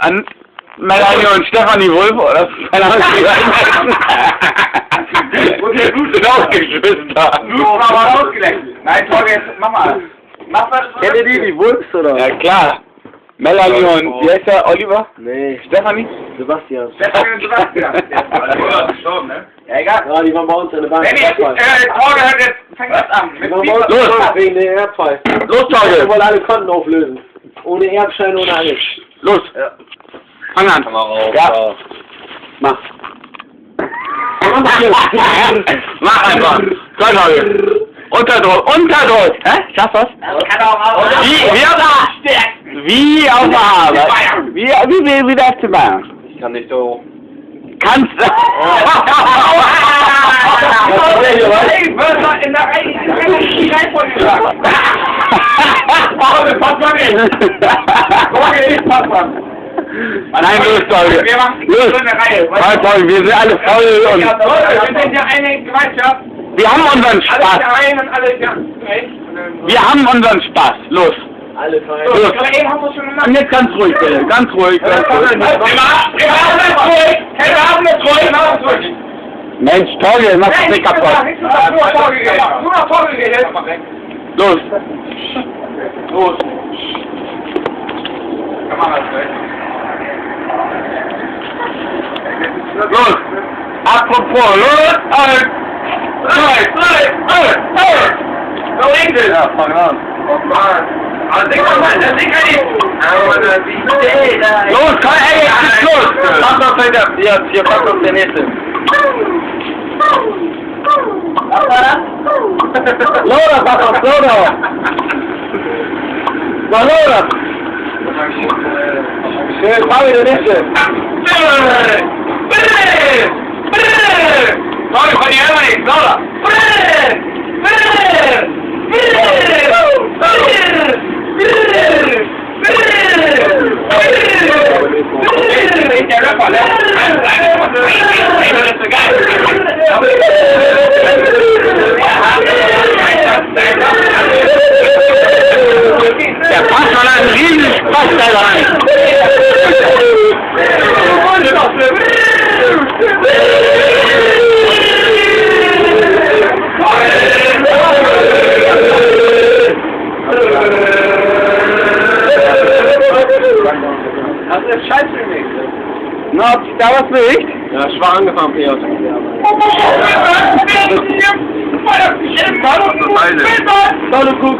an Melanie und Stefanie Wolf, oder? Keine Ahnung, wie das sind auch Geschwister. Du hast aber ausgelenkt. Nein, Torge, jetzt mach mal. Mach was. Kennt ihr die Wolfs, oder? Ja, klar. Melanie und, wie heißt der, Oliver? Nee. Stefanie? Sebastian. Stefanie und Sebastian. Der ist gestorben, ne? Ja, egal. Ja, die waren bei uns in der Bank. Torge hört jetzt, fängt das an. Die waren bei uns los, wegen der Erbfall. Los, Torge! Wir wollen alle Konten auflösen. Ohne Erbschein, ohne alles. Los! Ja. Fang an! Ja. Mach! Mach einfach! Komm, Torge! Unterdruck! Unterdruck! Hä? Schaffst du was? Kann auch aus. Wie auf der Arbeit? Wie der FC Bayern? Ich kann nicht so. Kannst du? In der Reihenfolge gesagt. Passt mal nicht. Torge, nicht passt mal. Nein, los, Torge. Wir machen Los. so eine Reihe. Nein, Torge, wir sind alle voll und... Wir sind ja eine Gemeinschaft. Wir haben unseren Alle Spaß. rein und alle Wir haben unseren Spaß. Los. Alle fein. Los. Aber eben haben wir schon gemacht. Und jetzt ganz ruhig, bitte. Ganz ruhig. Ganz ruhig. Mensch, Torge, mach das nicht kaputt. Los. Los. Los. Apropos, los. So Englisch. Ja, fang an. Also denk mal, das Ding kann ich. Los, komm, ey, jetzt geht's los. Mach das weiter. Hier, pack auf der nächste. Loder, pack auf, Loder. Na, Loder. Schön, fahr wieder nächste. Sorry, von dir immer nicht. Loder. Der Rapper, ne? Der passt mal einen riesen Spaß da rein. Das ist scheiße für mich. Na, hat sich da was bewegt? Ja, schwach angefangen, Peter. Hallo, Kuck.